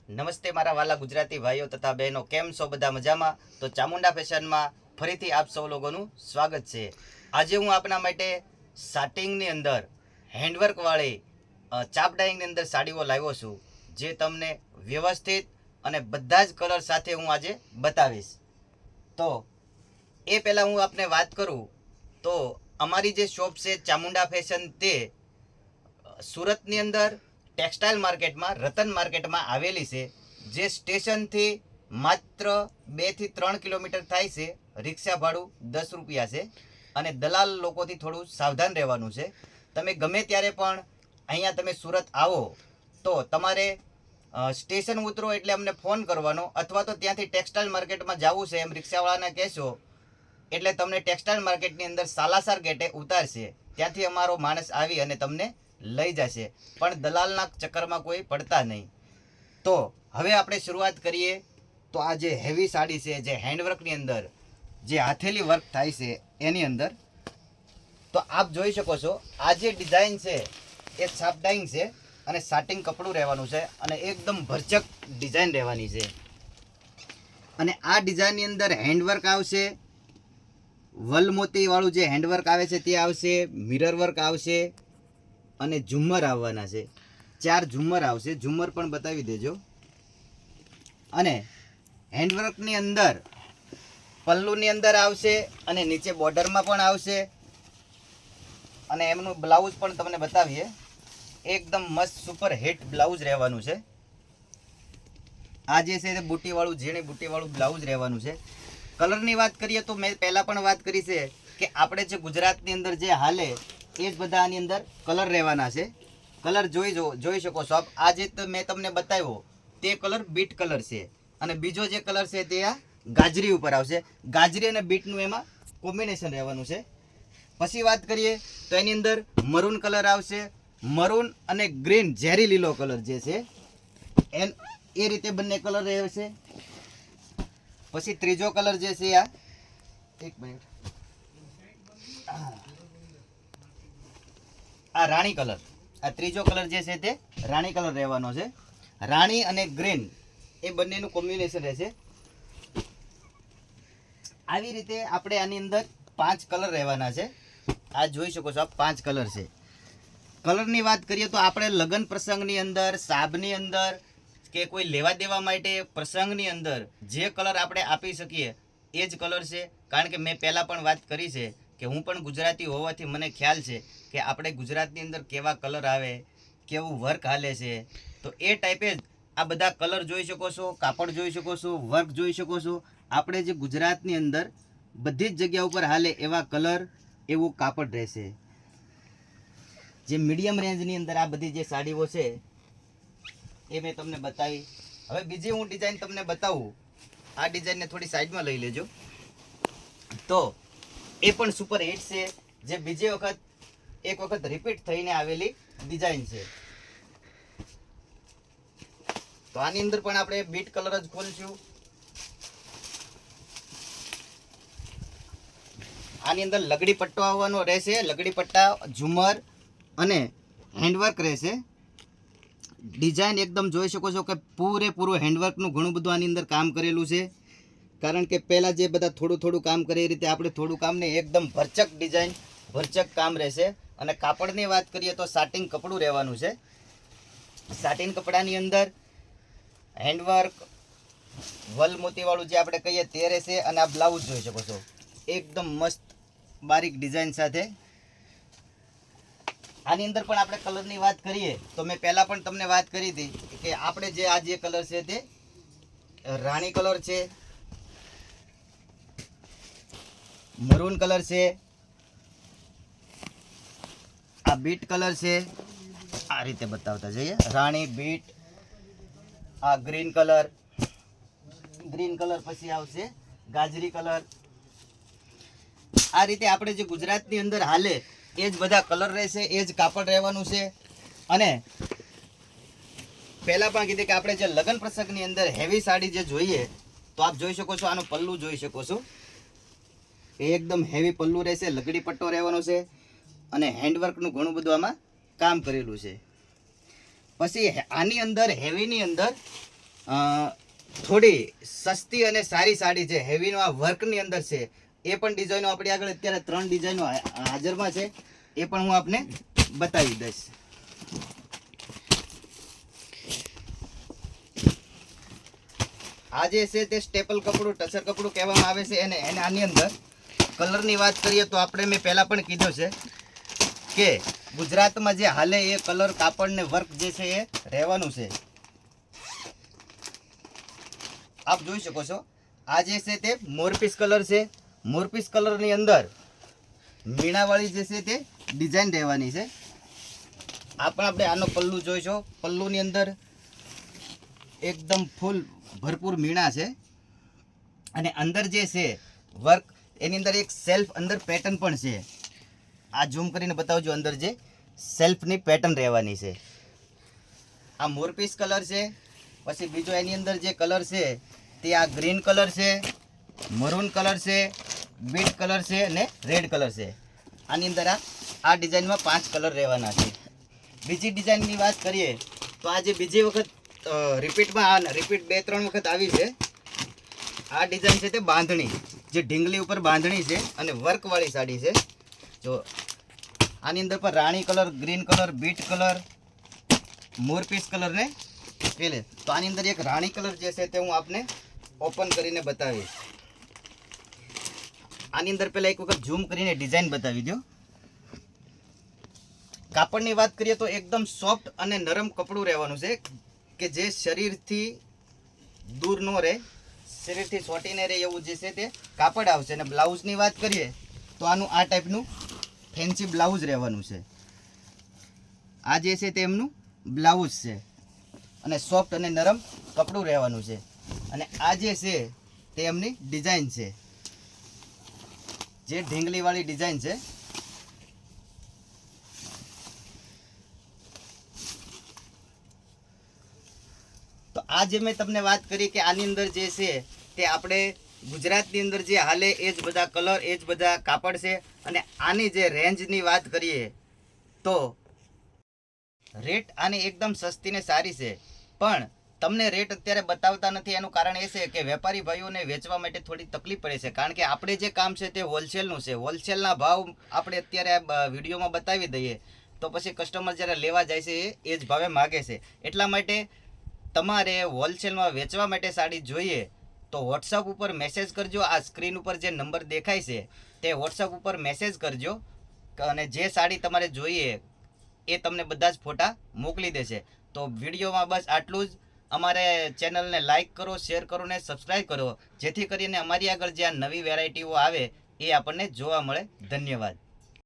નમસ્તે મારા વાલા ગુજરાતી ભાઈઓ તથા બહેનો, કેમ છો બધા મજામાં? તો ચામુંડા ફેશનમાં ફરીથી આપ સૌ લોકોનું સ્વાગત છે. આજે હું આપના માટે સાટિંગની અંદર હેન્ડવર્કવાળી ચાપ ડાઇંગની અંદર સાડીઓ લાવ્યો છું, જે તમને વ્યવસ્થિત અને બધા જ કલર સાથે હું આજે બતાવીશ. તો એ પહેલાં હું આપને વાત કરું તો અમારી જે શોપ છે ચામુંડા ફેશન, તે સુરતની અંદર ટેક્સટાઇલ માર્કેટમાં, રતન માર્કેટમાં આવેલી છે, જે સ્ટેશનથી માત્ર 2 થી 3 કિલોમીટર થાય છે. રિક્ષા ભાડું 10 રૂપિયા છે અને દલાલ લોકોથી થોડું સાવધાન રહેવાનું છે. તમે ગમે ત્યારે પણ અહીંયા તમે સુરત આવો તો તમારે સ્ટેશન ઉતરો એટલે અમને ફોન કરવાનો, અથવા તો ત્યાંથી ટેક્સટાઇલ માર્કેટમાં જવું છે એમ રિક્ષાવાળાને કહેશો એટલે તમને ટેક્સટાઇલ માર્કેટની અંદર સાલાસર ગેટે ઉતારશે. ત્યાંથી અમારો માણસ આવી અને તમને લઈ જશે, પણ દલાલના ચક્કરમાં કોઈ પડતા નહીં. તો હવે આપણે શરૂઆત કરીએ. તો આ જે હેવી સાડી છે, જે હેન્ડવર્કની અંદર જે હાથેલી વર્ક થાય છે એની અંદર, તો આપ જોઈ શકો છો આ જે ડિઝાઇન છે એ છાપ ડાઇંગ છે અને સાટિંગ કપડું રહેવાનું છે અને એકદમ ભરચક ડિઝાઇન રહેવાની છે. અને આ ડિઝાઇનની અંદર હેન્ડવર્ક આવશે, વલમોતીવાળું જે હેન્ડવર્ક આવે છે તે આવશે, મિરર વર્ક આવશે અને ઝુમ્મર આવવાના છે. 4 ઝુમ્મર આવશે. ઝુમ્મર પણ બતાવી દેજો. અને હેન્ડવર્કની અંદર પલ્લુની અંદર આવશે અને નીચે બોર્ડરમાં પણ આવશે. અને એમનું બ્લાઉઝ પણ તમને બતાવીએ. એકદમ મસ્ત સુપર હિટ બ્લાઉઝ રહેવાનું છે. આ જે છે તે બુટીવાળું, ઝીણી બુટીવાળું બ્લાઉઝ રહેવાનું છે. કલરની વાત કરીએ તો મેં પહેલાં પણ વાત કરી છે કે આપણે જે ગુજરાતની અંદર જે હાલે એ જ બધા આની અંદર કલર રહેવાના છે. કલર જોઈ શકો છો આપ. આ જે મેં તમને બતાવ્યો તે કલર બીટ કલર છે અને બીજો જે કલર છે તે આ ગાજરી ઉપર આવશે. ગાજરી અને બીટનું એમાં કોમ્બિનેશન રહેવાનું છે. પછી વાત કરીએ તો એની અંદર મરૂન કલર આવશે. મરૂન અને ગ્રીન, ઝેરી લીલો કલર જે છે એ રીતે બંને કલર રહેશે. પછી ત્રીજો કલર જે છે આ, એક મિનિટ, આ રાણી કલર, આ ત્રીજો કલર જે છે તે રાણી કલર રહેવાનો છે. રાણી અને ગ્રીન એ બંનેનું કોમ્બિનેશન રહેશે. આવી રીતે આપણે આની અંદર 5 કલર રહેવાના છે. આ જોઈ શકો છો આપ, 5 કલર છે. કલરની વાત કરીએ તો આપણે લગ્ન પ્રસંગની અંદર, સાબની અંદર કે કોઈ લેવા દેવા માટે પ્રસંગની અંદર જે કલર આપણે આપી શકીએ એ જ કલર છે. કારણ કે મેં પહેલાં પણ વાત કરી છે કે હું પણ ગુજરાતી હોવાથી મને ખ્યાલ છે કે આપણે ગુજરાતની અંદર કેવા કલર આવે, કેવું વર્ક હાલે છે. તો એ ટાઈપે જ આ બધા કલર જોઈ શકો છો, કાપડ જોઈ શકો છો, વર્ક જોઈ શકો છો. આપણે જે ગુજરાતની અંદર બધી જ જગ્યા ઉપર હાલે એવા કલર, એવું કાપડ રહેશે. જે મીડિયમ રેન્જની અંદર આ બધી જે સાડીઓ છે એ મેં તમને બતાવી. હવે બીજી હું ડિઝાઇન તમને બતાવું. આ ડિઝાઇનને થોડી સાઈડમાં લઈ લેજો. તો એ પણ સુપર હિટ છે, જે બીજી વખત એક વખત રિપીટ થઈને આવેલી ડિઝાઇન છે. તો આની અંદર પણ આપણે બીટ કલર જ ખોલશું. આની અંદર લગડી પટ્ટો આવવાનો રહેશે. લગડી પટ્ટા, ઝુમર અને હેન્ડવર્ક રહેશે. ડિઝાઇન એકદમ જોઈ શકો છો કે પૂરેપૂરું હેન્ડવર્કનું ઘણું બધું આની અંદર કામ કરેલું છે. કારણ કે પહેલાં જે બધા થોડું થોડું કામ કરે એ રીતે આપણે થોડું કામ નહીં, એકદમ ભરચક ડિઝાઇન, ભરચક કામ રહેશે. અને કાપડની વાત કરીએ તો સાટિંગ કપડું રહેવાનું છે. સાટિન કપડાની અંદર હેન્ડવર્ક, વલ મોતીવાળું જે આપણે કહીએ તે રહેશે. અને આ બ્લાઉઝ જોઈ શકો છો એકદમ મસ્ત બારીક ડિઝાઇન સાથે. આની અંદર પણ આપણે કલરની વાત કરીએ તો મેં પહેલાં પણ તમને વાત કરી હતી કે આપણે જે આ જે કલર છે તે રાણી કલર છે, મરૂન કલર છે, આ બીટ કલર છે. આ રીતે બતાવતા જઈએ. રાણી, બીટ, આ ગ્રીન કલર, પછી આવશે ગાજરી કલર. આ રીતે આપણે જે ગુજરાતની અંદર હાલે એ જ બધા કલર રહેશે, એ જ કાપડ રહેવાનું છે. અને પહેલાં પણ કીધું કે આપણે જે લગ્ન પ્રસંગની અંદર હેવી સાડી જે જોઈએ તો આપ જોઈ શકો છો. આનું પલ્લું જોઈ શકો છો, એકદમ હેવી પલ્લું રહેશે. લગડી પટ્ટો રહેવાનો છે અને હેન્ડવર્કનું ઘણું બધું આમાં કામ કરેલું છે. પછી આની અંદર હેવીની અંદર થોડી સસ્તી અને સારી સાડી છે, હેવીનો આ વર્કની અંદર છે, એ પણ ડિઝાઇનો આપણી આગળ અત્યારે 3 ડિઝાઇનો હાજરમાં છે, એ પણ હું આપને બતાવી દઈશ. આ જે છે તે સ્ટેપલ કપડું, ટસર કપડું કહેવામાં આવે છે. અને આની અંદર કલરની વાત કરીએ તો આપણે મેં પહેલાં પણ કીધું છે કે ગુજરાતમાં જે હાલે એ કલર, કાપડ ને વર્ક જે છે એ રહેવાનું છે. આપ જોઈ શકો છો આ જે છે તે મોરપીસ કલર છે. મોરપીસ કલરની અંદર મીણાવાળી જે છે તે ડિઝાઇન રહેવાની છે. આ પણ આપણે આનો પલ્લુ જોઈશો. પલ્લુની અંદર એકદમ ફૂલ ભરપૂર મીણા છે. અને અંદર જે છે વર્ક, એની અંદર એક સેલ્ફ અંદર પેટર્ન પણ છે. આ ઝૂમ કરીને બતાવજો. અંદર જે સેલ્ફની પેટર્ન રહેવાની છે. આ મોરપીસ કલર છે. પછી બીજો એની અંદર જે કલર છે તે આ ગ્રીન કલર છે, મરૂન કલર છે, બીટ કલર છે અને રેડ કલર છે. આની અંદર આ ડિઝાઇનમાં 5 કલર રહેવાના છે. બીજી ડિઝાઇનની વાત કરીએ તો આ જે બીજી વખત રિપીટ 2-3 વખત આવી છે. આ ડિઝાઇન છે તે બાંધણી, જે ઢીંગલી ઉપર બાંધણી છે અને વર્કવાળી સાડી છે. જો આની અંદર પર રાણી colour, green colour, beet colour, મોરપીસ કલર ને પેલે. તો આની અંદર એક રાણી કલર જે છે તે હું આપને ઓપન કરીને બતાવીશ. આની અંદર પહેલા એક વખત ઝૂમ કરીને ડિઝાઇન બતાવી દો. કાપડની વાત કરીએ તો એકદમ સોફ્ટ અને નરમ કપડું રહેવાનું છે કે જે શરીરથી દૂર ન રહે, શરીરથી ચોંટીને રહે એવું જે છે તે કાપડ આવશે. અને બ્લાઉઝની વાત કરીએ તો આનું આ ટાઈપનું ફેન્સી બ્લાઉઝ રહેવાનું છે. આ જે છે તે એમનું બ્લાઉઝ છે અને સોફ્ટ અને નરમ કપડું રહેવાનું છે. અને આ જે છે તે એમની ડિઝાઇન છે, જે ઢીંગલીવાળી ડિઝાઇન છે. તો આ જે મેં તમને વાત કરી કે આની અંદર જે છે તે આપણે ગુજરાતની અંદર જે હાલે એ જ બધા કલર, એ જ બધા કાપડ છે. અને આની જે રેન્જની વાત કરીએ તો રેટ આની એકદમ સસ્તી ને સારી છે. પણ તમને રેટ અત્યારે બતાવતા નથી. એનું કારણ એ છે કે વેપારી ભાઈઓને વેચવા માટે થોડી તકલીફ પડે છે. કારણ કે આપણે જે કામ છે તે હોલસેલનું છે. હોલસેલના ભાવ આપણે અત્યારે વિડીયોમાં બતાવી દઈએ તો પછી કસ્ટમર જ્યારે લેવા જાય છે એ જ ભાવે માગે છે. એટલા માટે તમારે હોલસેલમાં વેચવા માટે સાડી જોઈએ તો વોટ્સઅપ ઉપર મેસેજ કરજો. આ સ્ક્રીન ઉપર જે નંબર દેખાય છે તે વોટ્સઅપ ઉપર મેસેજ કરજો અને જે સાડી તમારે જોઈએ એ તમને બધા જ ફોટા મોકલી દેશે. તો વિડીયોમાં બસ આટલું જ. અમારે ચેનલને લાઇક કરો, શેર કરો ને સબસ્ક્રાઈબ કરો, જેથી કરીને અમારી આગળ જે આ નવી વેરાયટીઓ આવે એ આપણને જોવા મળે. ધન્યવાદ.